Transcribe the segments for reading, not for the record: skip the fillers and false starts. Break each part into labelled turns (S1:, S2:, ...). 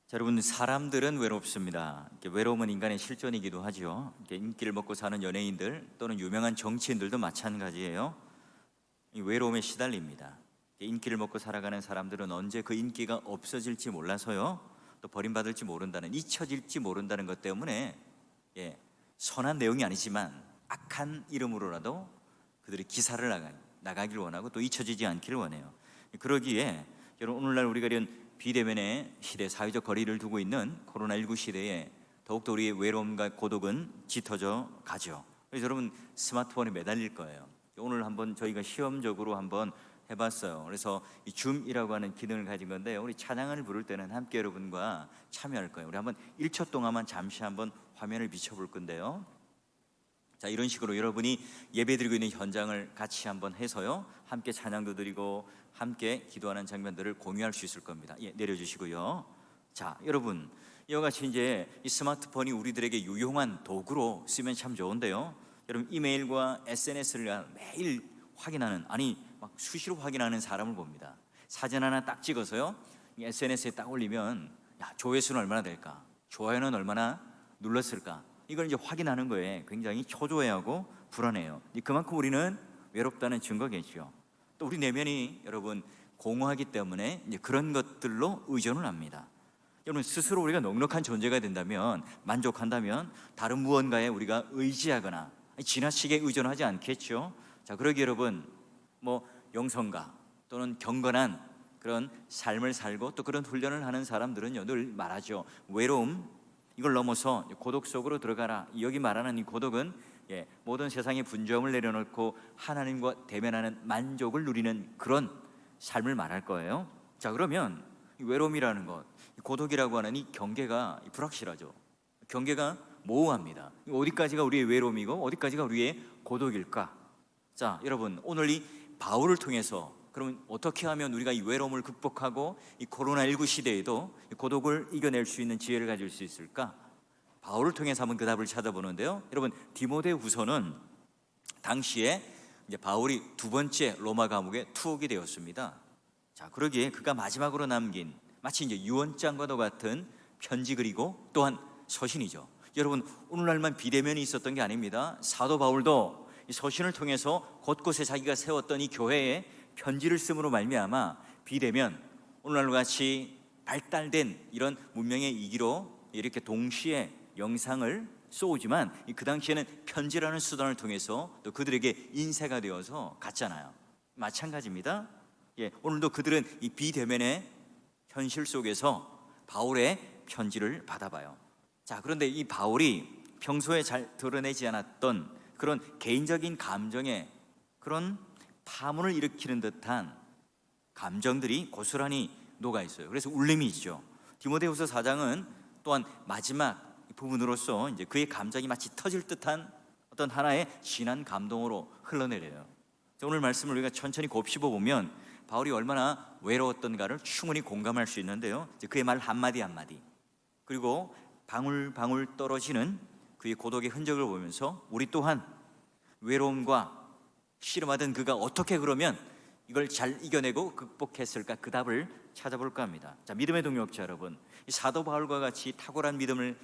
S1: 자, 여러분, 사람들은 외롭습니다. 외로움은 인간의 실존이기도 하죠. 인기를 먹고 사는 연예인들 또는 유명한 정치인들도 마찬가지예요. 이 외로움에 시달립니다. 인기를 먹고 살아가는 사람들은 언제 그 인기가 없어질지 몰라서요, 또 버림받을지 모른다는, 잊혀질지 모른다는 것 때문에 선한 내용이 아니지만 악한 이름으로라도 그들이 기사를 나가기를 원하고 또 잊혀지지 않기를 원해요. 그러기에 여러분, 오늘날 우리가 이런 비대면의 시대, 사회적 거리를 두고 있는 코로나19 시대에 더욱더 우리의 외로움과 고독은 짙어져 가죠. 그래서 여러분, 스마트폰에 매달릴 거예요. 오늘 한번 저희가 시험적으로 한번 해봤어요. 그래서 이 줌이라고 하는 기능을 가진 건데, 우리 찬양을 부를 때는 함께 여러분과 참여할 거예요. 우리 한번 1초 동안만 잠시 한번 화면을 비춰볼 건데요. 자, 이런 식으로 여러분이 예배드리고 있는 현장을 같이 한번 해서요, 함께 찬양도 드리고 함께 기도하는 장면들을 공유할 수 있을 겁니다. 내려주시고요. 자, 여러분, 이와 같이 이제 이 스마트폰이 우리들에게 유용한 도구로 쓰면 참 좋은데요, 여러분, 이메일과 SNS를 매일 확인하는, 아니 막 수시로 확인하는 사람을 봅니다. 사진 하나 딱 찍어서요, SNS에 딱 올리면 조회수는 얼마나 될까, 좋아요는 얼마나 눌렀을까, 이걸 이제 확인하는 거에 굉장히 초조해하고 불안해요. 그만큼 우리는 외롭다는 증거겠죠. 또 우리 내면이 여러분 공허하기 때문에 이제 그런 것들로 의존을 합니다. 여러분, 스스로 우리가 넉넉한 존재가 된다면, 만족한다면 다른 무언가에 우리가 의지하거나 지나치게 의존하지 않겠죠. 자, 그러기 여러분, 영성가 또는 경건한 그런 삶을 살고 또 그런 훈련을 하는 사람들은요, 늘 말하죠. 외로움, 이걸 넘어서 고독 속으로 들어가라. 여기 말하는 이 고독은 모든 세상의 분주함을 내려놓고 하나님과 대면하는 만족을 누리는 그런 삶을 말할 거예요. 자, 그러면 이 외로움이라는 것, 이 고독이라고 하는 이 경계가 불확실하죠. 경계가 모호합니다. 어디까지가 우리의 외로움이고 어디까지가 우리의 고독일까? 자, 여러분, 오늘 이 바울을 통해서 그러면 어떻게 하면 우리가 이 외로움을 극복하고 이 코로나19 시대에도 이 고독을 이겨낼 수 있는 지혜를 가질 수 있을까? 바울을 통해서 한번 그 답을 찾아보는데요, 여러분, 디모데후서는 당시에 이제 바울이 두 번째 로마 감옥에 투옥이 되었습니다. 자, 그러기에 그가 마지막으로 남긴 마치 이제 유언장과도 같은 편지, 그리고 또한 서신이죠. 여러분, 오늘날만 비대면이 있었던 게 아닙니다. 사도 바울도 이 서신을 통해서 곳곳에 자기가 세웠던 이 교회에 편지를 씀으로 말미암아 비대면, 오늘날과 같이 발달된 이런 문명의 이기로 이렇게 동시에 영상을 쏘지만 그 당시에는 편지라는 수단을 통해서 또 그들에게 인쇄가 되어서 갔잖아요. 마찬가지입니다. 오늘도 그들은 이 비대면의 현실 속에서 바울의 편지를 받아봐요. 자, 그런데 이 바울이 평소에 잘 드러내지 않았던 그런 개인적인 감정에 그런 파문을 일으키는 듯한 감정들이 고스란히 녹아 있어요. 그래서 울림이 있죠. 디모데후서 4장은 또한 마지막 부분으로서 이제 그의 감정이 마치 터질 듯한 어떤 하나의 진한 감동으로 흘러내려요. 오늘 말씀을 우리가 천천히 곱씹어 보면 바울이 얼마나 외로웠던가를 충분히 공감할 수 있는데요, 그의 말 한마디 한마디, 그리고 방울방울 떨어지는 그의 고독의 흔적을 보면서 우리 또한 외로움과 씨름하던 그가 어떻게 그러면 이걸 잘 이겨내고 극복했을까, 그 답을 찾아볼까 합니다. 자, 믿음의 동역자 여러분, 이 사도 바울과 같이 탁월한 믿음을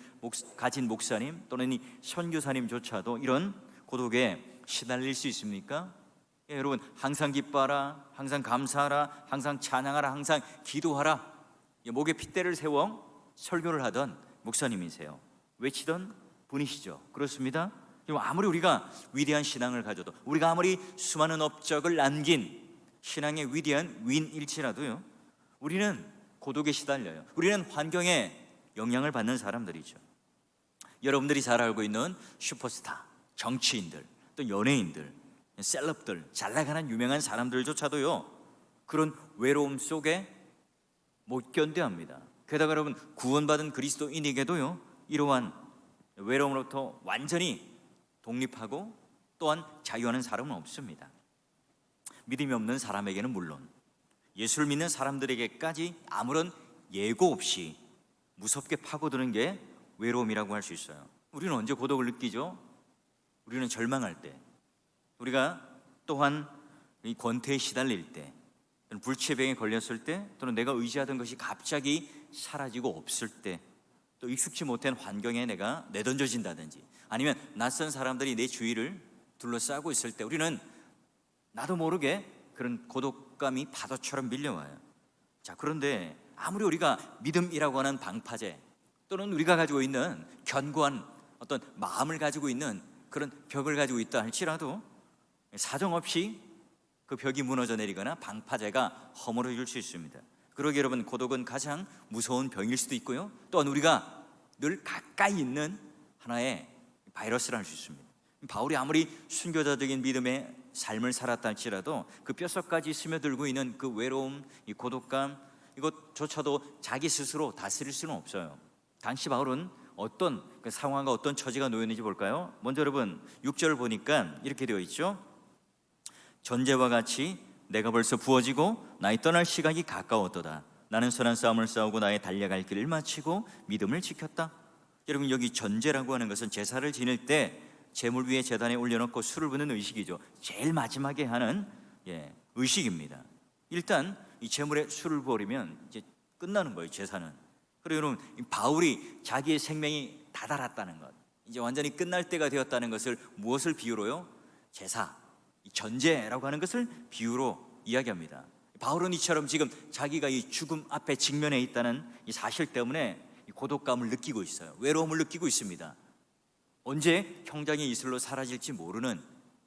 S1: 가진 목사님 또는 이 선교사님조차도 이런 고독에 시달릴 수 있습니까? 여러분, 항상 기뻐하라, 항상 감사하라, 항상 찬양하라, 항상 기도하라, 목에 핏대를 세워 설교를 하던 목사님이세요. 외치던 분이시죠. 그렇습니다. 아무리 우리가 위대한 신앙을 가져도, 우리가 아무리 수많은 업적을 남긴 신앙의 위대한 위인일지라도요, 우리는 고독에 시달려요. 우리는 환경에 영향을 받는 사람들이죠. 여러분들이 잘 알고 있는 슈퍼스타, 정치인들, 또 연예인들, 셀럽들, 잘나가는 유명한 사람들조차도요, 그런 외로움 속에 못 견뎌합니다. 게다가 여러분, 구원받은 그리스도인에게도요, 이러한 외로움으로부터 완전히 독립하고 또한 자유하는 사람은 없습니다. 믿음이 없는 사람에게는 물론 예수를 믿는 사람들에게까지 아무런 예고 없이 무섭게 파고드는 게 외로움이라고 할 수 있어요. 우리는 언제 고독을 느끼죠? 우리는 절망할 때, 우리가 또한 이 권태에 시달릴 때, 불치병에 걸렸을 때, 또는 내가 의지하던 것이 갑자기 사라지고 없을 때, 또 익숙지 못한 환경에 내가 내던져진다든지, 아니면 낯선 사람들이 내 주위를 둘러싸고 있을 때 우리는 나도 모르게 그런 고독감이 파도처럼 밀려와요. 자, 그런데 아무리 우리가 믿음이라고 하는 방파제, 또는 우리가 가지고 있는 견고한 어떤 마음을 가지고 있는 그런 벽을 가지고 있다 할지라도 사정없이 그 벽이 무너져 내리거나 방파제가 허물어질 수 있습니다. 그러기에 여러분, 고독은 가장 무서운 병일 수도 있고요, 또한 우리가 늘 가까이 있는 하나의 바이러스를 할 수 있습니다. 바울이 아무리 순교자적인 믿음의 삶을 살았다 할지라도 그 뼛속까지 스며들고 있는 그 외로움, 이 고독감, 이것조차도 자기 스스로 다스릴 수는 없어요. 당시 바울은 어떤 그 상황과 어떤 처지가 놓였는지 볼까요? 먼저 여러분 6절을 보니까 이렇게 되어 있죠. 전제와 같이 내가 벌써 부어지고 나의 떠날 시각이 가까웠도다. 나는 선한 싸움을 싸우고 나의 달려갈 길을 마치고 믿음을 지켰다. 여러분, 여기 전제라고 하는 것은 제사를 지낼 때 제물 위에 제단에 올려놓고 술을 붓는 의식이죠. 제일 마지막에 하는 의식입니다. 일단 이 제물에 술을 부으면 이제 끝나는 거예요, 제사는. 그리고 여러분, 바울이 자기의 생명이 다다랐다는 것, 이제 완전히 끝날 때가 되었다는 것을 무엇을 비유로요? 제사, 이 전제라고 하는 것을 비유로 이야기합니다. 바울은 이처럼 지금 자기가 이 죽음 앞에 직면해 있다는 이 사실 때문에 이 고독감을 느끼고 있어요. 외로움을 느끼고 있습니다. 언제 형장의 이슬로 사라질지 모르는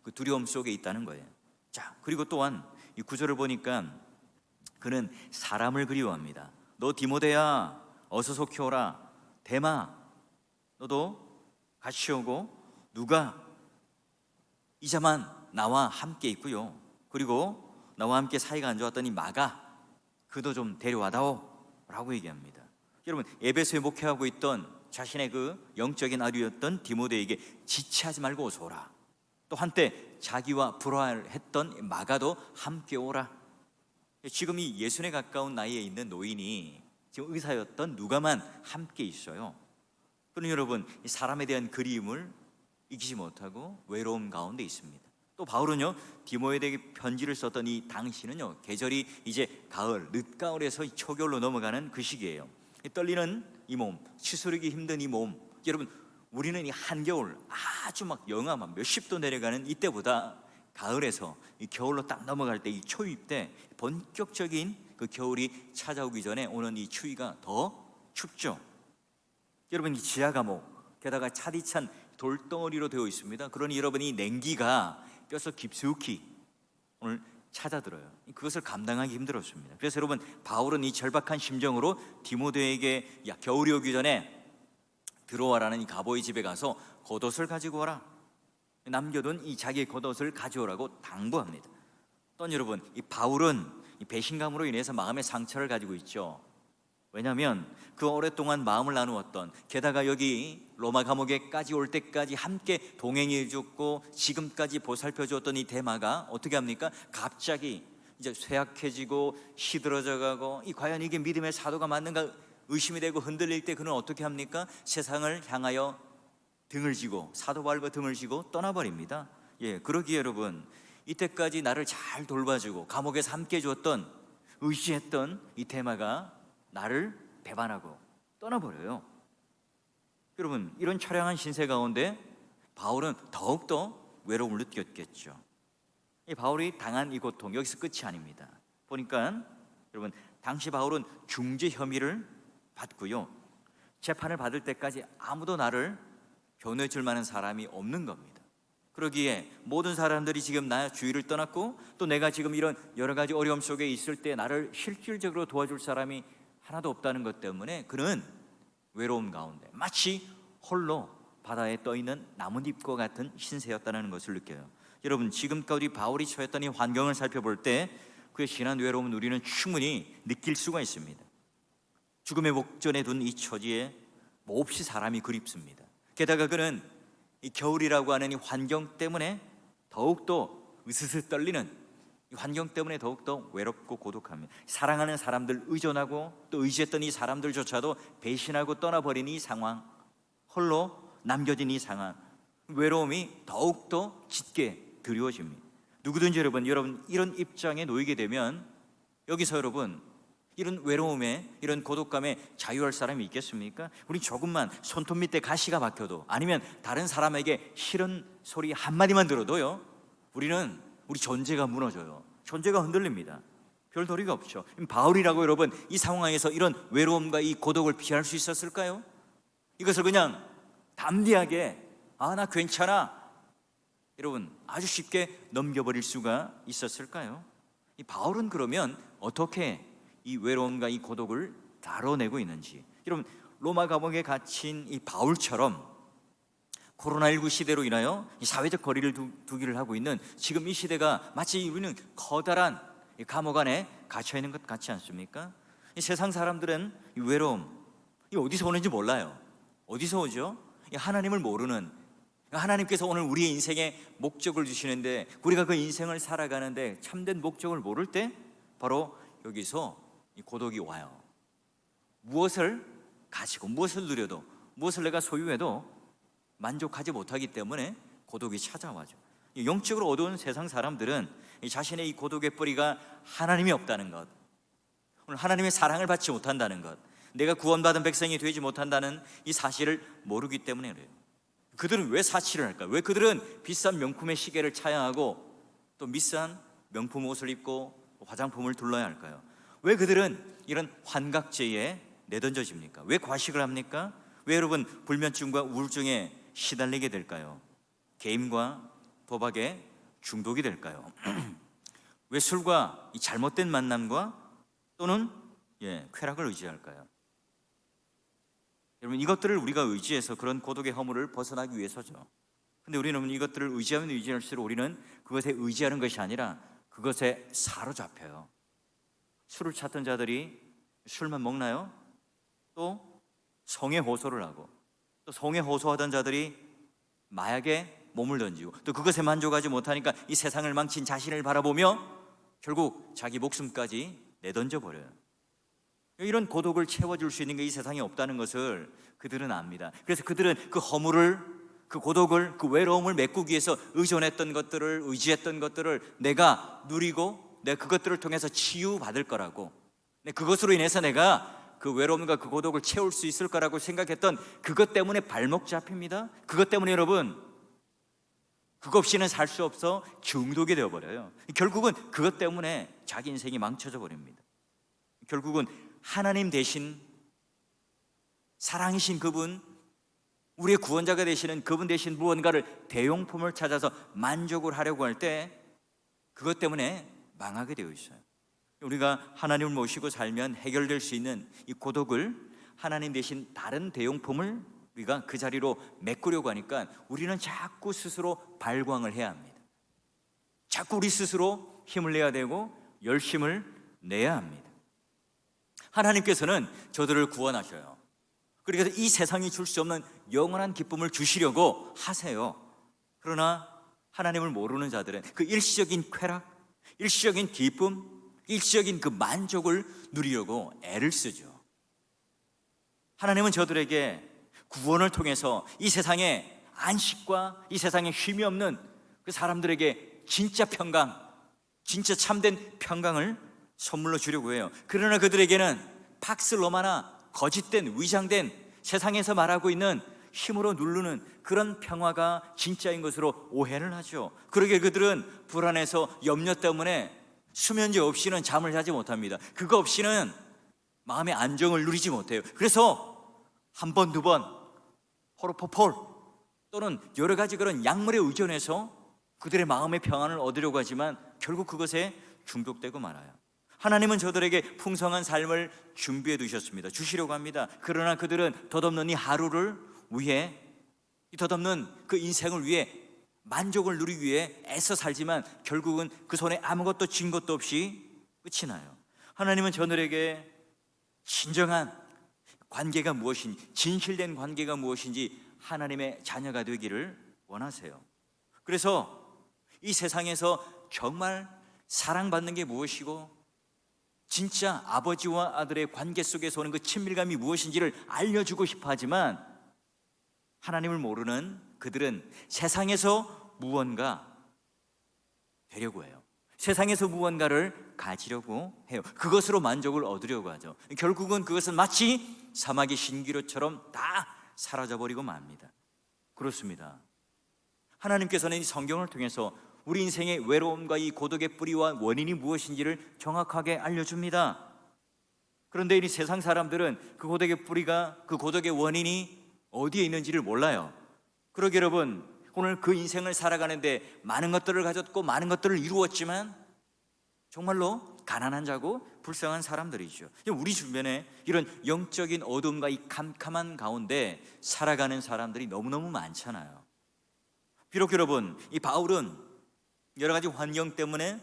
S1: 그 두려움 속에 있다는 거예요. 자, 그리고 또한 이 구절을 보니까 그는 사람을 그리워합니다. 너 디모데야, 어서 속히 오라. 데마, 너도 같이 오고, 누가 이자만 나와 함께 있고요, 그리고 나와 함께 사이가 안 좋았더니 마가, 그도 좀 데려와다오 라고 얘기합니다. 여러분, 에베소에 목회하고 있던 자신의 그 영적인 아류였던 디모데에게 지체하지 말고 어서 오라. 또 한때 자기와 불화했던 마가도 함께 오라. 지금 이 60에 가까운 나이에 있는 노인이 지금 의사였던 누가만 함께 있어요. 그러니 여러분, 이 사람에 대한 그리움을 이기지 못하고 외로움 가운데 있습니다. 또 바울은요, 디모데에게 편지를 썼던 이 당시는요, 계절이 이제 가을, 늦가을에서 초겨울로 넘어가는 그 시기예요. 떨리는 이 몸, 치수르기 힘든 이 몸, 여러분, 우리는 이 한겨울 아주 막 영하 막 몇십 도 내려가는 이때보다 가을에서 이 겨울로 딱 넘어갈 때, 이 초입 때 본격적인 그 겨울이 찾아오기 전에 오는 이 추위가 더 춥죠. 여러분, 이 지하 감옥, 게다가 차디찬 돌덩어리로 되어 있습니다. 그러니 여러분이 냉기가 뼈속 깊숙이 오늘 찾아들어요. 그것을 감당하기 힘들었습니다. 그래서 여러분, 바울은 이 절박한 심정으로 디모데에게 야, 겨울이 오기 전에 들어와라는 이 가보의 집에 가서 겉옷을 가지고 와라, 남겨둔 이 자기의 겉옷을 가져오라고 당부합니다. 또 여러분, 이 바울은 이 배신감으로 인해서 마음의 상처를 가지고 있죠. 왜냐하면 그 오랫동안 마음을 나누었던, 게다가 여기 로마 감옥에까지 올 때까지 함께 동행해 줬고 지금까지 보살펴 줬던 이 데마가 어떻게 합니까? 갑자기 이제 쇠약해지고 시들어져 가고, 이 과연 이게 믿음의 사도가 맞는가 의심이 되고 흔들릴 때 그는 어떻게 합니까? 세상을 향하여 등을 지고, 사도 바울과 등을 지고 떠나버립니다. 그러기에 여러분, 이때까지 나를 잘 돌봐주고 감옥에서 함께 줬던, 의지했던 이 데마가 나를 배반하고 떠나버려요. 여러분, 이런 처량한 신세 가운데 바울은 더욱더 외로움을 느꼈겠죠. 이 바울이 당한 이 고통, 여기서 끝이 아닙니다. 보니까 여러분, 당시 바울은 중재 혐의를 받고요, 재판을 받을 때까지 아무도 나를 변호해 줄 만한 사람이 없는 겁니다. 그러기에 모든 사람들이 지금 나 주위를 떠났고, 또 내가 지금 이런 여러 가지 어려움 속에 있을 때 나를 실질적으로 도와줄 사람이 하나도 없다는 것 때문에 그는 외로움 가운데 마치 홀로 바다에 떠있는 나뭇잎과 같은 신세였다는 것을 느껴요. 여러분, 지금까지 바울이 처했던 이 환경을 살펴볼 때 그의 심한 외로움은 우리는 충분히 느낄 수가 있습니다. 죽음의 목전에 둔 이 처지에 몹시 사람이 그립습니다. 게다가 그는 이 겨울이라고 하는 이 환경 때문에 더욱더 으스스 떨리는 이 환경 때문에 더욱더 외롭고 고독합니다. 사랑하는 사람들 의존하고, 또 의지했던 이 사람들조차도 배신하고 떠나버린 이 상황, 홀로 남겨진 이 상황, 외로움이 더욱더 짙게 드리워집니다. 누구든지 여러분 이런 입장에 놓이게 되면 여기서 여러분, 이런 외로움에, 이런 고독감에 자유할 사람이 있겠습니까? 우리 조금만 손톱 밑에 가시가 박혀도, 아니면 다른 사람에게 싫은 소리 한마디만 들어도요, 우리 존재가 무너져요. 존재가 흔들립니다. 별 도리가 없죠. 바울이라고 여러분, 이 상황에서 이런 외로움과 이 고독을 피할 수 있었을까요? 이것을 그냥 담대하게 나 괜찮아, 여러분, 아주 쉽게 넘겨버릴 수가 있었을까요? 이 바울은 그러면 어떻게 이 외로움과 이 고독을 다뤄내고 있는지, 여러분, 로마 감옥에 갇힌 이 바울처럼 코로나19 시대로 인하여 이 사회적 거리를 두기를 하고 있는 지금 이 시대가 마치 우리는 커다란 이 감옥 안에 갇혀 있는 것 같지 않습니까? 이 세상 사람들은 이 외로움, 이 어디서 오는지 몰라요. 어디서 오죠? 이 하나님을 모르는, 하나님께서 오늘 우리의 인생에 목적을 주시는데, 우리가 그 인생을 살아가는데 참된 목적을 모를 때 바로 여기서 이 고독이 와요. 무엇을 가지고, 무엇을 누려도, 무엇을 내가 소유해도 만족하지 못하기 때문에 고독이 찾아와죠. 영적으로 어두운 세상 사람들은 자신의 이 고독의 뿌리가 하나님이 없다는 것, 오늘 하나님의 사랑을 받지 못한다는 것, 내가 구원받은 백성이 되지 못한다는 이 사실을 모르기 때문에 그래요. 그들은 왜 사치를 할까요? 왜 그들은 비싼 명품의 시계를 차양하고 또 비싼 명품 옷을 입고 화장품을 둘러야 할까요? 왜 그들은 이런 환각제에 내던져집니까? 왜 과식을 합니까? 왜 여러분 불면증과 우울증에 시달리게 될까요? 게임과 도박에 중독이 될까요? 왜 술과 이 잘못된 만남과 또는 쾌락을 의지할까요? 여러분, 이것들을 우리가 의지해서 그런 고독의 허물을 벗어나기 위해서죠. 근데 우리는 이것들을 의지하면 의지할수록 우리는 그것에 의지하는 것이 아니라 그것에 사로잡혀요. 술을 찾던 자들이 술만 먹나요? 또 성에 호소를 하고, 또 성에 호소하던 자들이 마약에 몸을 던지고, 또 그것에 만족하지 못하니까 이 세상을 망친 자신을 바라보며 결국 자기 목숨까지 내던져 버려요. 이런 고독을 채워줄 수 있는 게 이 세상에 없다는 것을 그들은 압니다. 그래서 그들은 그 허물을, 그 고독을, 그 외로움을 메꾸기 위해서 의존했던 것들을, 의지했던 것들을 내가 누리고 내가 그것들을 통해서 치유받을 거라고, 그것으로 인해서 내가 그 외로움과 그 고독을 채울 수 있을 거라고 생각했던 그것 때문에 발목 잡힙니다. 그것 때문에 여러분, 그것 없이는 살 수 없어 중독이 되어버려요. 결국은 그것 때문에 자기 인생이 망쳐져 버립니다. 결국은 하나님 대신, 사랑이신 그분, 우리의 구원자가 되시는 그분 대신 무언가를, 대용품을 찾아서 만족을 하려고 할 때 그것 때문에 망하게 되어 있어요. 우리가 하나님을 모시고 살면 해결될 수 있는 이 고독을 하나님 대신 다른 대용품을 우리가 그 자리로 메꾸려고 하니까 우리는 자꾸 스스로 발광을 해야 합니다. 자꾸 우리 스스로 힘을 내야 되고 열심을 내야 합니다. 하나님께서는 저들을 구원하셔요. 그래서 이 세상이 줄 수 없는 영원한 기쁨을 주시려고 하세요. 그러나 하나님을 모르는 자들은 그 일시적인 쾌락, 일시적인 기쁨, 일시적인 그 만족을 누리려고 애를 쓰죠. 하나님은 저들에게 구원을 통해서 이 세상의 안식과 이 세상에 쉼이 없는 그 사람들에게 진짜 평강, 진짜 참된 평강을 선물로 주려고 해요. 그러나 그들에게는 팍슬로마나 거짓된, 위장된, 세상에서 말하고 있는 힘으로 누르는 그런 평화가 진짜인 것으로 오해를 하죠. 그러게 그들은 불안해서 염려 때문에 수면제 없이는 잠을 자지 못합니다. 그거 없이는 마음의 안정을 누리지 못해요. 그래서 한 번, 두 번 호로포폴 또는 여러 가지 그런 약물에 의존해서 그들의 마음의 평안을 얻으려고 하지만 결국 그것에 중독되고 말아요. 하나님은 저들에게 풍성한 삶을 준비해 두셨습니다. 주시려고 합니다. 그러나 그들은 덧없는 이 하루를 위해, 이 덧없는 그 인생을 위해 만족을 누리기 위해 애써 살지만 결국은 그 손에 아무것도 쥔 것도 없이 끝이 나요. 하나님은 저들에게 진정한 관계가 무엇인지, 진실된 관계가 무엇인지 하나님의 자녀가 되기를 원하세요. 그래서 이 세상에서 정말 사랑받는 게 무엇이고 진짜 아버지와 아들의 관계 속에서 오는 그 친밀감이 무엇인지를 알려주고 싶어 하지만 하나님을 모르는 그들은 세상에서 무언가 되려고 해요. 세상에서 무언가를 가지려고 해요. 그것으로 만족을 얻으려고 하죠. 결국은 그것은 마치 사막의 신기루처럼 다 사라져버리고 맙니다. 그렇습니다. 하나님께서는 이 성경을 통해서 우리 인생의 외로움과 이 고독의 뿌리와 원인이 무엇인지를 정확하게 알려줍니다. 그런데 이 세상 사람들은 그 고독의 뿌리가, 그 고독의 원인이 어디에 있는지를 몰라요. 그러기 여러분, 오늘 그 인생을 살아가는데 많은 것들을 가졌고 많은 것들을 이루었지만 정말로 가난한 자고 불쌍한 사람들이죠. 우리 주변에 이런 영적인 어둠과 이 캄캄한 가운데 살아가는 사람들이 너무너무 많잖아요. 비록 여러분, 이 바울은 여러 가지 환경 때문에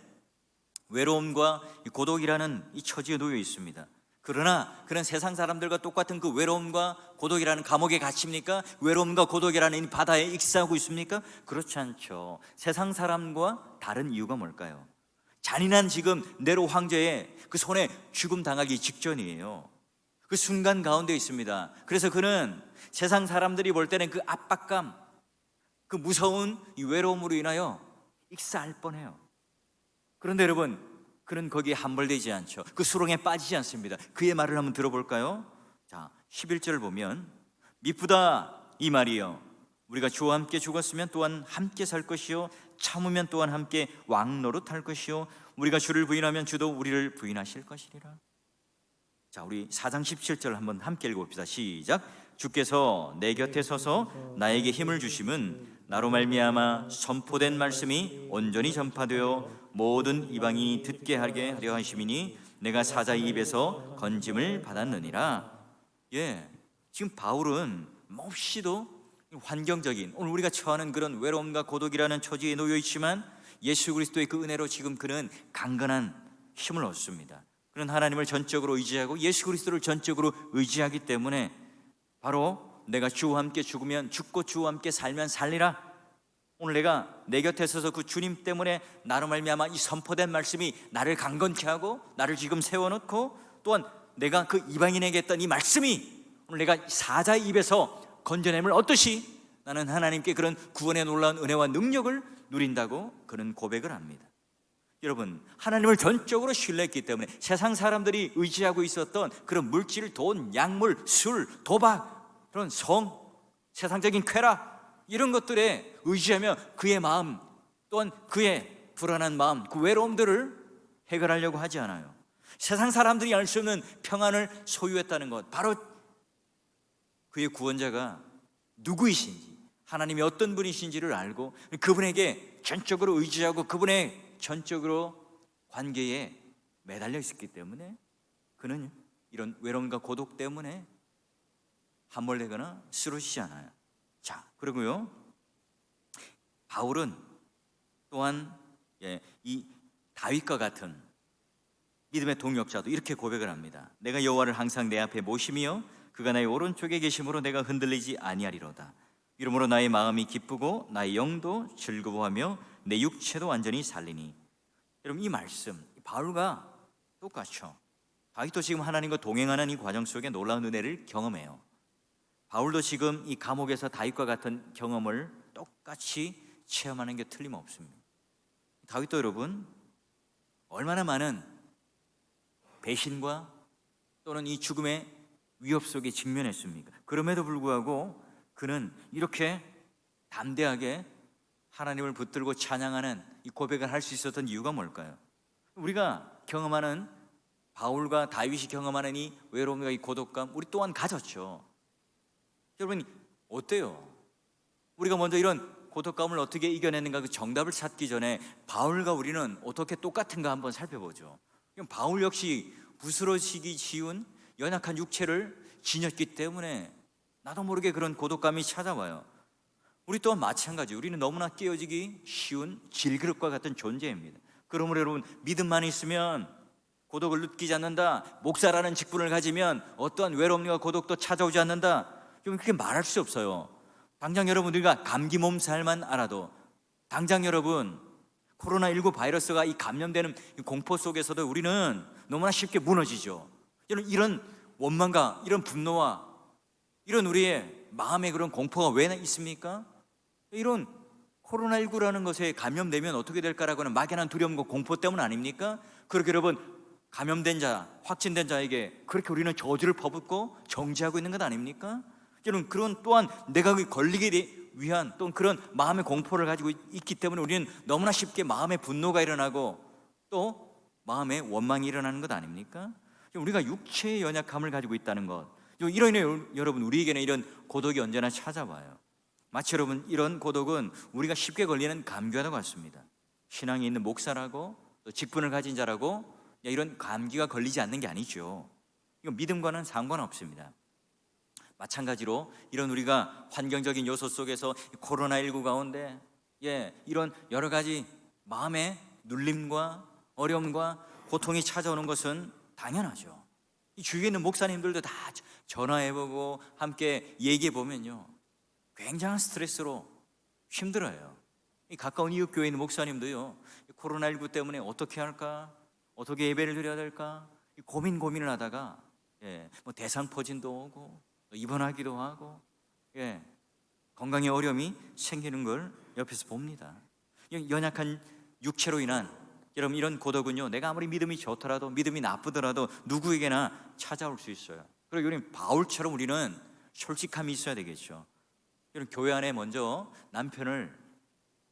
S1: 외로움과 이 고독이라는 이 처지에 놓여 있습니다. 그러나 그런 세상 사람들과 똑같은 그 외로움과 고독이라는 감옥에 갇힙니까? 외로움과 고독이라는 이 바다에 익사하고 있습니까? 그렇지 않죠. 세상 사람과 다른 이유가 뭘까요? 잔인한 지금 네로 황제의 그 손에 죽음 당하기 직전이에요. 그 순간 가운데 있습니다. 그래서 그는 세상 사람들이 볼 때는 그 압박감, 그 무서운 이 외로움으로 인하여 익사할 뻔해요. 그런데 여러분, 그는 거기에 함몰되지 않죠. 그 수렁에 빠지지 않습니다. 그의 말을 한번 들어볼까요? 자, 11절 보면 미쁘다 이 말이요, 우리가 주와 함께 죽었으면 또한 함께 살 것이요, 참으면 또한 함께 왕노릇할 것이요, 우리가 주를 부인하면 주도 우리를 부인하실 것이리라. 자, 우리 4장 17절 한번 함께 읽어봅시다. 시작. 주께서 내 곁에 서서 나에게 힘을 주심은 나로 말미암아 선포된 말씀이 온전히 전파되어 모든 이방인이 듣게 하게 하려 하심이니 내가 사자의 입에서 건짐을 받았느니라. 지금 바울은 몹시도 환경적인, 오늘 우리가 처하는 그런 외로움과 고독이라는 처지에 놓여 있지만 예수 그리스도의 그 은혜로 지금 그는 강건한 힘을 얻습니다. 그는 하나님을 전적으로 의지하고 예수 그리스도를 전적으로 의지하기 때문에 바로 내가 주와 함께 죽으면 죽고 주와 함께 살면 살리라. 오늘 내가 내 곁에 서서 그 주님 때문에 나로 말미암아 이 선포된 말씀이 나를 강건케 하고 나를 지금 세워놓고, 또한 내가 그 이방인에게 했던 이 말씀이 오늘 내가 사자의 입에서 건져냄을 얻듯이 나는 하나님께 그런 구원의 놀라운 은혜와 능력을 누린다고 그는 고백을 합니다. 여러분, 하나님을 전적으로 신뢰했기 때문에 세상 사람들이 의지하고 있었던 그런 물질, 돈, 약물, 술, 도박, 그런 성, 세상적인 쾌락, 이런 것들에 의지하며 그의 마음, 또한 그의 불안한 마음, 그 외로움들을 해결하려고 하지 않아요. 세상 사람들이 알 수 없는 평안을 소유했다는 것, 바로 그의 구원자가 누구이신지, 하나님이 어떤 분이신지를 알고 그분에게 전적으로 의지하고 그분의 전적으로 관계에 매달려 있었기 때문에 그는 이런 외로움과 고독 때문에 함몰되거나 쓰러지지 않아요. 자, 그리고요, 바울은 또한 이 다윗과 같은 믿음의 동역자도 이렇게 고백을 합니다. 내가 여호와를 항상 내 앞에 모심이요 그가 나의 오른쪽에 계심으로 내가 흔들리지 아니하리로다. 이러므로 나의 마음이 기쁘고 나의 영도 즐거워하며 내 육체도 완전히 살리니. 여러분, 이 말씀 바울과 똑같죠. 다윗도 지금 하나님과 동행하는 이 과정 속에 놀라운 은혜를 경험해요. 바울도 지금 이 감옥에서 다윗과 같은 경험을 똑같이 체험하는 게 틀림없습니다. 다윗도 여러분 얼마나 많은 배신과 또는 이 죽음의 위협 속에 직면했습니까? 그럼에도 불구하고 그는 이렇게 담대하게 하나님을 붙들고 찬양하는 이 고백을 할 수 있었던 이유가 뭘까요? 우리가 경험하는, 바울과 다윗이 경험하는 이 외로움과 이 고독감 우리 또한 가졌죠. 여러분 어때요? 우리가 먼저 이런 고독감을 어떻게 이겨내는가, 그 정답을 찾기 전에 바울과 우리는 어떻게 똑같은가 한번 살펴보죠. 바울 역시 부스러지기 쉬운 연약한 육체를 지녔기 때문에 나도 모르게 그런 고독감이 찾아와요. 우리 또한 마찬가지, 우리는 너무나 깨어지기 쉬운 질그릇과 같은 존재입니다. 그러므로 여러분, 믿음만 있으면 고독을 느끼지 않는다, 목사라는 직분을 가지면 어떠한 외로움과 고독도 찾아오지 않는다, 좀 그렇게 말할 수 없어요. 당장 여러분, 우리가 감기 몸살만 알아도, 당장 여러분 코로나19 바이러스가 이 감염되는 이 공포 속에서도 우리는 너무나 쉽게 무너지죠. 이런 원망과 이런 분노와 이런 우리의 마음의 그런 공포가 왜 있습니까? 이런 코로나19라는 것에 감염되면 어떻게 될까라고는 막연한 두려움과 공포 때문 아닙니까? 그렇게 여러분, 감염된 자, 확진된 자에게 그렇게 우리는 저주를 퍼붓고 정죄하고 있는 것 아닙니까? 여러분, 그런 또한 내가 걸리게 위한 또 그런 마음의 공포를 가지고 있기 때문에 우리는 너무나 쉽게 마음의 분노가 일어나고 또 마음의 원망이 일어나는 것 아닙니까? 우리가 육체의 연약함을 가지고 있다는 것, 이로 인해 여러분, 우리에게는 이런 고독이 언제나 찾아와요. 마치 여러분, 이런 고독은 우리가 쉽게 걸리는 감기와도 같습니다. 신앙이 있는 목사라고 또 직분을 가진 자라고 이런 감기가 걸리지 않는 게 아니죠. 이건 믿음과는 상관없습니다. 마찬가지로 이런 우리가 환경적인 요소 속에서 코로나19 가운데 이런 여러 가지 마음의 눌림과 어려움과 고통이 찾아오는 것은 당연하죠. 이 주위에 있는 목사님들도 다 전화해보고 함께 얘기해보면요, 굉장한 스트레스로 힘들어요. 이 가까운 이웃 교회에 있는 목사님도요, 코로나19 때문에 어떻게 할까, 어떻게 예배를 드려야 될까 고민을 하다가 뭐 대상포진도 오고 입원하기도 하고 건강에 어려움이 생기는 걸 옆에서 봅니다. 연약한 육체로 인한 여러분, 이런 고독은요, 내가 아무리 믿음이 좋더라도 믿음이 나쁘더라도 누구에게나 찾아올 수 있어요. 그리고 우리는 바울처럼 우리는 솔직함이 있어야 되겠죠. 여러분, 교회 안에 먼저 남편을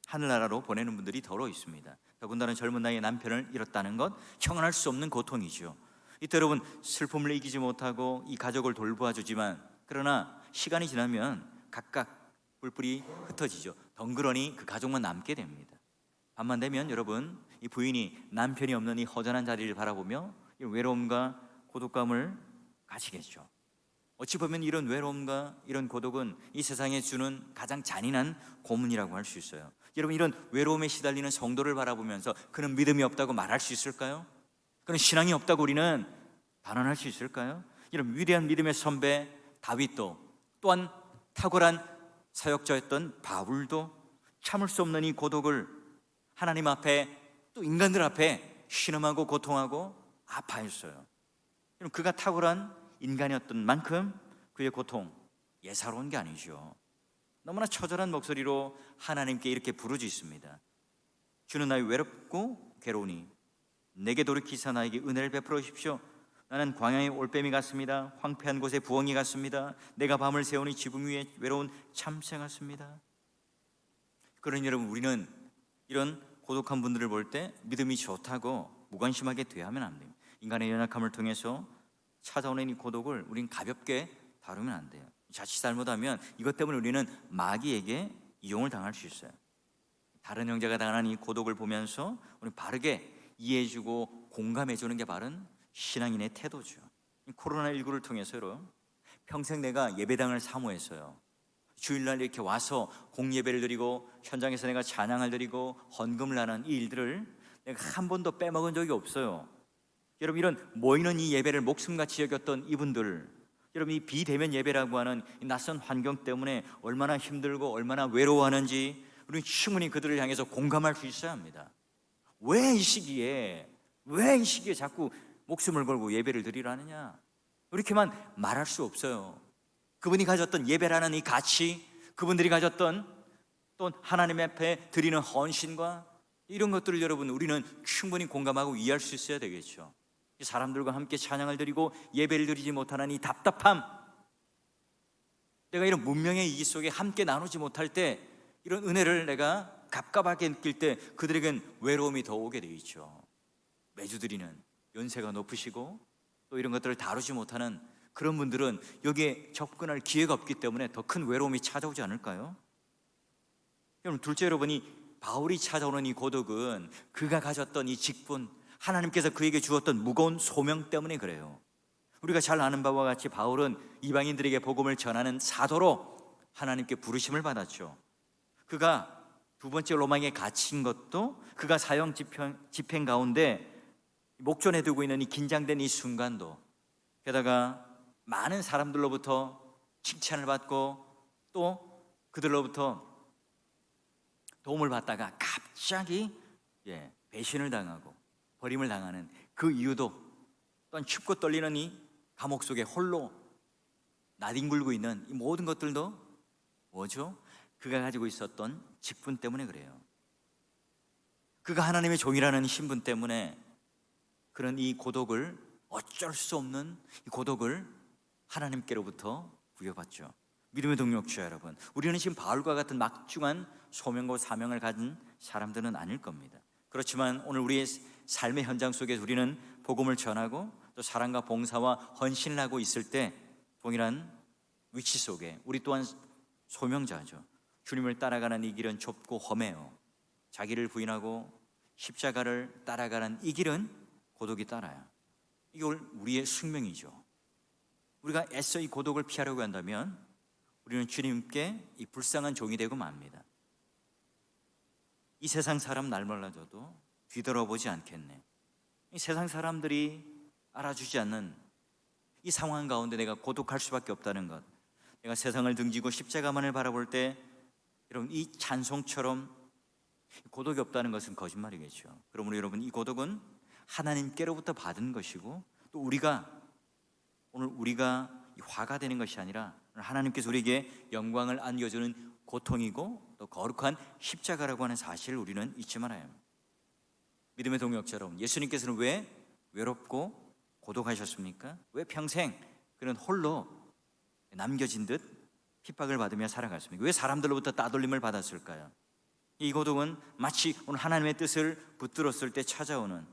S1: 하늘나라로 보내는 분들이 더러 있습니다. 더군다나 젊은 나이에 남편을 잃었다는 것, 형언할 수 없는 고통이죠. 이때 여러분, 슬픔을 이기지 못하고 이 가족을 돌보아주지만 그러나 시간이 지나면 각각 뿔뿔이 흩어지죠. 덩그러니 그 가족만 남게 됩니다. 밤만 되면 여러분, 이 부인이 남편이 없는 이 허전한 자리를 바라보며 외로움과 고독감을 가지겠죠. 어찌 보면 이런 외로움과 이런 고독은 이 세상에 주는 가장 잔인한 고문이라고 할 수 있어요. 여러분, 이런 외로움에 시달리는 성도를 바라보면서 그는 믿음이 없다고 말할 수 있을까요? 그는 신앙이 없다고 우리는 단언할 수 있을까요? 이런 위대한 믿음의 선배 다윗도, 또한 탁월한 사역자였던 바울도 참을 수 없는 이 고독을 하나님 앞에 또 인간들 앞에 신음하고 고통하고 아파했어요. 그가 탁월한 인간이었던 만큼 그의 고통 예사로운 게 아니죠. 너무나 처절한 목소리로 하나님께 이렇게 부르짖습니다. 주는 나의 외롭고 괴로우니 내게 돌이키사 나에게 은혜를 베풀어 주십시오. 나는 광야의 올빼미 같습니다. 황폐한 곳에 부엉이 같습니다. 내가 밤을 새우니 지붕 위에 외로운 참새 같습니다. 그러니 여러분, 우리는 이런 고독한 분들을 볼 때 믿음이 좋다고 무관심하게 대하면 안 됩니다. 인간의 연약함을 통해서 찾아오는 이 고독을 우리는 가볍게 다루면 안 돼요. 자칫 잘못하면 이것 때문에 우리는 마귀에게 이용을 당할 수 있어요. 다른 형제가 당하는 이 고독을 보면서 우리 바르게 이해해주고 공감해주는 게 바른 신앙인의 태도죠. 코로나19를 통해서요, 평생 내가 예배당을 사모했어요. 주일날 이렇게 와서 공예배를 드리고 현장에서 내가 찬양을 드리고 헌금을 하는 이 일들을 내가 한 번도 빼먹은 적이 없어요. 여러분, 이런 모이는 이 예배를 목숨같이 여겼던 이분들, 여러분, 이 비대면 예배라고 하는 이 낯선 환경 때문에 얼마나 힘들고 얼마나 외로워하는지 우리는 충분히 그들을 향해서 공감할 수 있어야 합니다. 왜 이 시기에 자꾸 목숨을 걸고 예배를 드리라느냐, 이렇게만 말할 수 없어요. 그분이 가졌던 예배라는 이 가치, 그분들이 가졌던 또 하나님 앞에 드리는 헌신과 이런 것들을 여러분, 우리는 충분히 공감하고 이해할 수 있어야 되겠죠. 사람들과 함께 찬양을 드리고 예배를 드리지 못하는 이 답답함, 내가 이런 문명의 이기 속에 함께 나누지 못할 때 이런 은혜를 내가 갑갑하게 느낄 때 그들에겐 외로움이 더 오게 되어 있죠. 매주 드리는 연세가 높으시고 또 이런 것들을 다루지 못하는 그런 분들은 여기에 접근할 기회가 없기 때문에 더 큰 외로움이 찾아오지 않을까요? 여러분, 둘째, 여러분이 바울이 찾아오는 이 고독은 그가 가졌던 이 직분, 하나님께서 그에게 주었던 무거운 소명 때문에 그래요. 우리가 잘 아는 바와 같이 바울은 이방인들에게 복음을 전하는 사도로 하나님께 부르심을 받았죠. 그가 두 번째 로마에 갇힌 것도 그가 사형 집행 가운데 목전에 두고 있는 이 긴장된 이 순간도, 게다가 많은 사람들로부터 칭찬을 받고 또 그들로부터 도움을 받다가 갑자기 배신을 당하고 버림을 당하는 그 이유도, 또한 춥고 떨리는 이 감옥 속에 홀로 나뒹굴고 있는 이 모든 것들도 뭐죠? 그가 가지고 있었던 직분 때문에 그래요. 그가 하나님의 종이라는 신분 때문에 그런 이 고독을, 어쩔 수 없는 이 고독을 하나님께로부터 부여받죠. 믿음의 동력자 여러분, 우리는 지금 바울과 같은 막중한 소명과 사명을 가진 사람들은 아닐 겁니다. 그렇지만 오늘 우리의 삶의 현장 속에 우리는 복음을 전하고 또 사랑과 봉사와 헌신을 하고 있을 때 동일한 위치 속에 우리 또한 소명자죠. 주님을 따라가는 이 길은 좁고 험해요. 자기를 부인하고 십자가를 따라가는 이 길은 고독이 따라요. 이게 우리의 숙명이죠. 우리가 애써 이 고독을 피하려고 한다면 우리는 주님께 이 불쌍한 종이 되고 맙니다. 이 세상 사람 날 몰라줘도 뒤돌아보지 않겠네. 이 세상 사람들이 알아주지 않는 이 상황 가운데 내가 고독할 수밖에 없다는 것, 내가 세상을 등지고 십자가만을 바라볼 때 여러분 이 찬송처럼 고독이 없다는 것은 거짓말이겠죠. 그러므로 여러분 이 고독은 하나님께로부터 받은 것이고 또 우리가 화가 되는 것이 아니라 하나님께서 우리에게 영광을 안겨주는 고통이고 또 거룩한 십자가라고 하는 사실을 우리는 잊지 말아야 합니다. 믿음의 동역자 여러분, 예수님께서는 왜 외롭고 고독하셨습니까? 왜 평생 그는 홀로 남겨진 듯 핍박을 받으며 살아갔습니까? 왜 사람들로부터 따돌림을 받았을까요? 이 고독은 마치 오늘 하나님의 뜻을 붙들었을 때 찾아오는,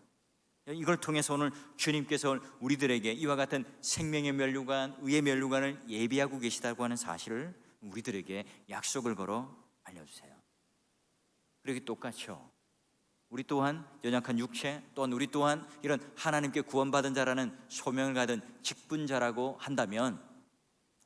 S1: 이걸 통해서 오늘 주님께서 우리들에게 이와 같은 생명의 면류관, 의의 면류관을 예비하고 계시다고 하는 사실을 우리들에게 약속을 걸어 알려주세요. 그렇게 똑같죠. 우리 또한 연약한 육체, 또한 우리 또한 이런 하나님께 구원받은 자라는 소명을 가진 직분자라고 한다면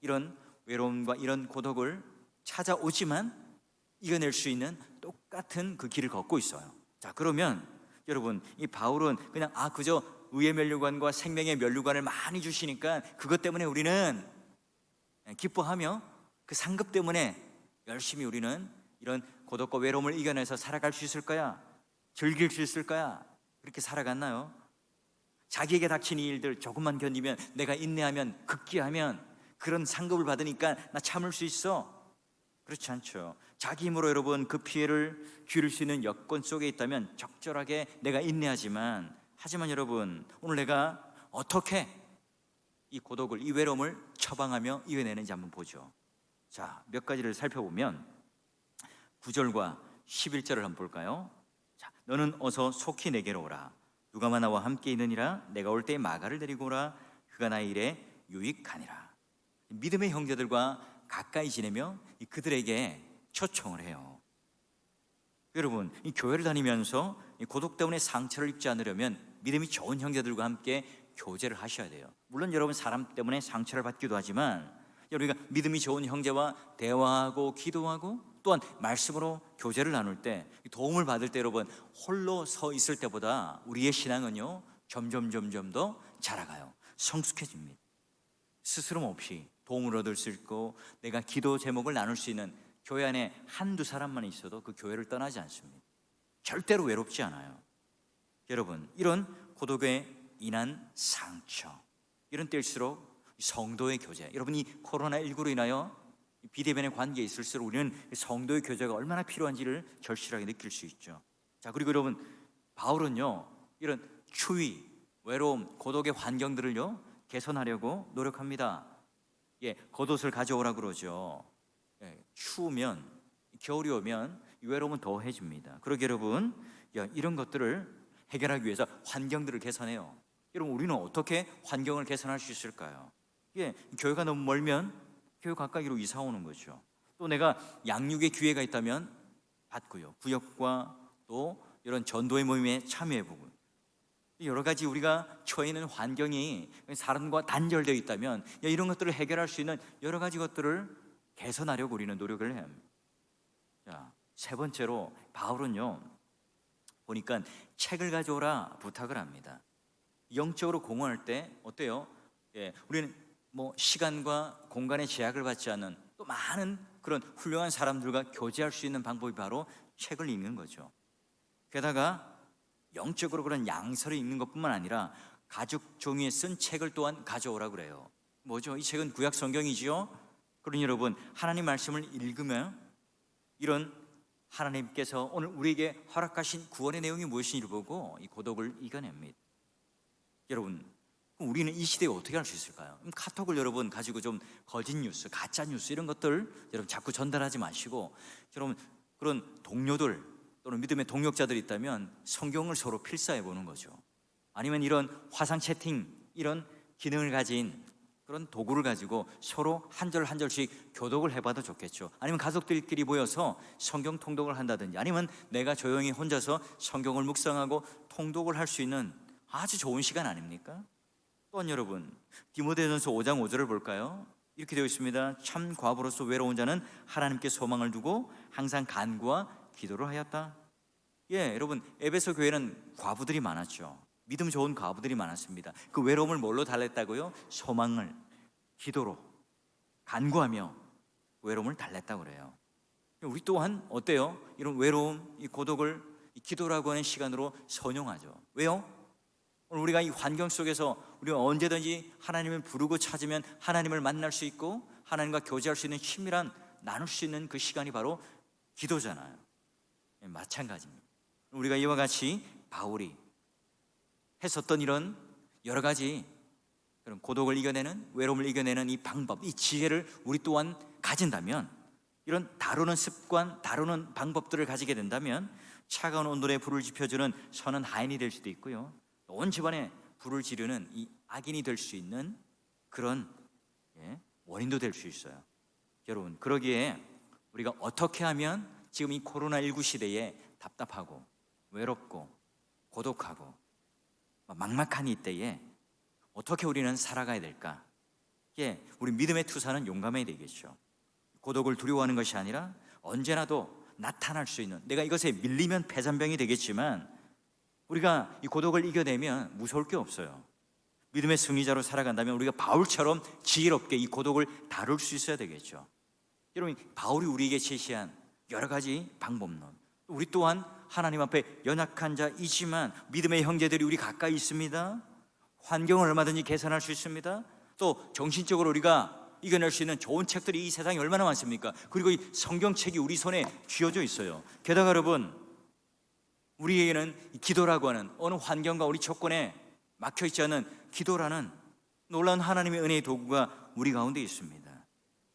S1: 이런 외로움과 이런 고독을 찾아오지만 이겨낼 수 있는 똑같은 그 길을 걷고 있어요. 자, 그러면 여러분 이 바울은 그냥 그저 의의 면류관과 생명의 면류관을 많이 주시니까 그것 때문에 우리는 기뻐하며 그 상급 때문에 열심히 우리는 이런 고독과 외로움을 이겨내서 살아갈 수 있을 거야, 즐길 수 있을 거야, 그렇게 살아갔나요? 자기에게 닥친 이 일들 조금만 견디면, 내가 인내하면, 극기하면 그런 상급을 받으니까 나 참을 수 있어. 그렇지 않죠. 자기 힘으로 여러분 그 피해를 줄일 수 있는 여건 속에 있다면 적절하게 내가 인내하지만, 하지만 여러분 오늘 내가 어떻게 이 고독을, 이 외로움을 처방하며 이겨내는지 한번 보죠. 자, 몇 가지를 살펴보면 9절과 11절을 한번 볼까요? 자, 너는 어서 속히 내게로 오라. 누가마 나와 함께 있느니라. 내가 올 때 마가를 데리고 오라. 그가 나의 일에 유익하니라. 믿음의 형제들과 가까이 지내며 그들에게 초청을 해요. 여러분 이 교회를 다니면서 이 고독 때문에 상처를 입지 않으려면 믿음이 좋은 형제들과 함께 교제를 하셔야 돼요. 물론 여러분 사람 때문에 상처를 받기도 하지만 우리가 믿음이 좋은 형제와 대화하고 기도하고 또한 말씀으로 교제를 나눌 때, 도움을 받을 때 여러분 홀로 서 있을 때보다 우리의 신앙은요 점점 더 자라가요. 성숙해집니다. 스스럼 없이 도움을 얻을 수 있고 내가 기도 제목을 나눌 수 있는 교회 안에 한두 사람만 있어도 그 교회를 떠나지 않습니다. 절대로 외롭지 않아요. 여러분 이런 고독에 인한 상처, 이런 때일수록 성도의 교제, 여러분 이 코로나19로 인하여 비대면의 관계에 있을수록 우리는 성도의 교제가 얼마나 필요한지를 절실하게 느낄 수 있죠. 자, 그리고 여러분 바울은요 이런 추위, 외로움, 고독의 환경들을요 개선하려고 노력합니다. 겉옷을 가져오라 그러죠. 추우면, 겨울이 오면 외로움은 더해집니다. 그러게 여러분 이런 것들을 해결하기 위해서 환경들을 개선해요. 여러분 우리는 어떻게 환경을 개선할 수 있을까요? 교회가 너무 멀면 교회 가까이로 이사 오는 거죠. 또 내가 양육의 기회가 있다면 받고요. 구역과 또 이런 전도의 모임에 참여해보고, 여러 가지 우리가 처해 있는 환경이 사람과 단절되어 있다면 이런 것들을 해결할 수 있는 여러 가지 것들을 개선하려고 우리는 노력을 해야 합니다. 자, 세 번째로 바울은요 보니까 책을 가져오라 부탁을 합니다. 영적으로 공헌할 때 어때요? 우리는 시간과 공간의 제약을 받지 않는 또 많은 그런 훌륭한 사람들과 교제할 수 있는 방법이 바로 책을 읽는 거죠. 게다가 영적으로 그런 양서를 읽는 것뿐만 아니라 가죽 종이에 쓴 책을 또한 가져오라 그래요. 뭐죠? 이 책은 구약 성경이지요. 그러니 여러분 하나님 말씀을 읽으며 이런 하나님께서 오늘 우리에게 허락하신 구원의 내용이 무엇인지를 보고 이 고독을 이겨냅니다. 여러분, 그럼 우리는 이 시대에 어떻게 할 수 있을까요? 카톡을 여러분 가지고 좀 거짓 뉴스, 가짜 뉴스 이런 것들 여러분 자꾸 전달하지 마시고, 여러분 그런 동료들 또는 믿음의 동역자들이 있다면 성경을 서로 필사해 보는 거죠. 아니면 이런 화상 채팅 이런 기능을 가진 그런 도구를 가지고 서로 한 절 한 절씩 교독을 해봐도 좋겠죠. 아니면 가족들끼리 모여서 성경 통독을 한다든지, 아니면 내가 조용히 혼자서 성경을 묵상하고 통독을 할 수 있는 아주 좋은 시간 아닙니까? 또한 여러분, 디모데전서 5장 5절을 볼까요? 이렇게 되어 있습니다. 참 과부로서 외로운 자는 하나님께 소망을 두고 항상 간구와 기도를 하였다. 여러분, 에베소 교회는 과부들이 많았죠. 믿음 좋은 과부들이 많았습니다. 그 외로움을 뭘로 달랬다고요? 소망을, 기도로, 간구하며 외로움을 달랬다고 그래요. 우리 또한 어때요? 이런 외로움, 이 고독을 이 기도라고 하는 시간으로 선용하죠. 왜요? 오늘 우리가 이 환경 속에서 우리가 언제든지 하나님을 부르고 찾으면 하나님을 만날 수 있고 하나님과 교제할 수 있는 친밀한, 나눌 수 있는 그 시간이 바로 기도잖아요. 마찬가지입니다. 우리가 이와 같이 바울이 했었던 이런 여러 가지 그런 고독을 이겨내는, 외로움을 이겨내는 이 방법, 이 지혜를 우리 또한 가진다면, 이런 다루는 습관, 다루는 방법들을 가지게 된다면 차가운 온돌에 불을 지펴주는 선한 하인이 될 수도 있고요, 온 집안에 불을 지르는 이 악인이 될 수 있는 그런 원인도 될 수 있어요. 여러분, 그러기에 우리가 어떻게 하면 지금 이 코로나19 시대에 답답하고 외롭고 고독하고 막막한 이때에 어떻게 우리는 살아가야 될까? 우리 믿음의 투사는 용감해야 되겠죠. 고독을 두려워하는 것이 아니라 언제나도 나타날 수 있는, 내가 이것에 밀리면 패잔병이 되겠지만 우리가 이 고독을 이겨내면 무서울 게 없어요. 믿음의 승리자로 살아간다면 우리가 바울처럼 지혜롭게 이 고독을 다룰 수 있어야 되겠죠. 여러분, 바울이 우리에게 제시한 여러 가지 방법론, 우리 또한 하나님 앞에 연약한 자이지만 믿음의 형제들이 우리 가까이 있습니다. 환경을 얼마든지 개선할 수 있습니다. 또 정신적으로 우리가 이겨낼 수 있는 좋은 책들이 이 세상에 얼마나 많습니까? 그리고 이 성경책이 우리 손에 쥐어져 있어요. 게다가 여러분, 우리에게는 기도라고 하는 어느 환경과 우리 조건에 막혀있지 않은 기도라는 놀라운 하나님의 은혜의 도구가 우리 가운데 있습니다.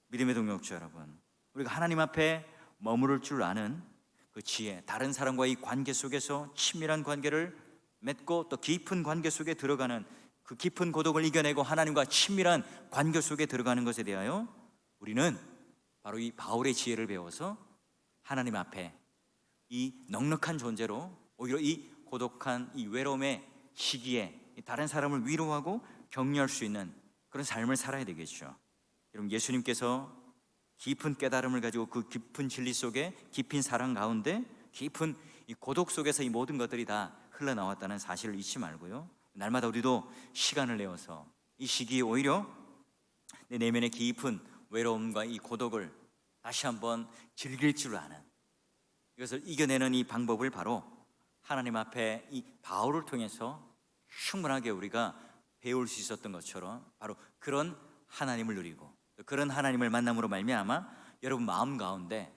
S1: 믿음의 동역자 여러분, 우리가 하나님 앞에 머무를 줄 아는 그 지혜, 다른 사람과의 관계 속에서 친밀한 관계를 맺고 또 깊은 관계 속에 들어가는 그 깊은 고독을 이겨내고 하나님과 친밀한 관계 속에 들어가는 것에 대하여 우리는 바로 이 바울의 지혜를 배워서 하나님 앞에 이 넉넉한 존재로 오히려 이 고독한 이 외로움의 시기에 다른 사람을 위로하고 격려할 수 있는 그런 삶을 살아야 되겠죠. 여러분, 예수님께서 깊은 깨달음을 가지고 그 깊은 진리 속에, 깊은 사랑 가운데, 깊은 이 고독 속에서 이 모든 것들이 다 흘러나왔다는 사실을 잊지 말고요, 날마다 우리도 시간을 내어서 이 시기에 오히려 내 내면의 깊은 외로움과 이 고독을 다시 한번 즐길 줄 아는, 이것을 이겨내는 이 방법을 바로 하나님 앞에 이 바울을 통해서 충분하게 우리가 배울 수 있었던 것처럼 바로 그런 하나님을 누리고 그런 하나님을 만남으로 말미암아 여러분 마음 가운데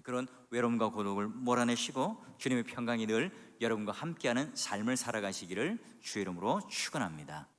S1: 그런 외로움과 고독을 몰아내시고 주님의 평강이 늘 여러분과 함께하는 삶을 살아가시기를 주의 이름으로 축원합니다.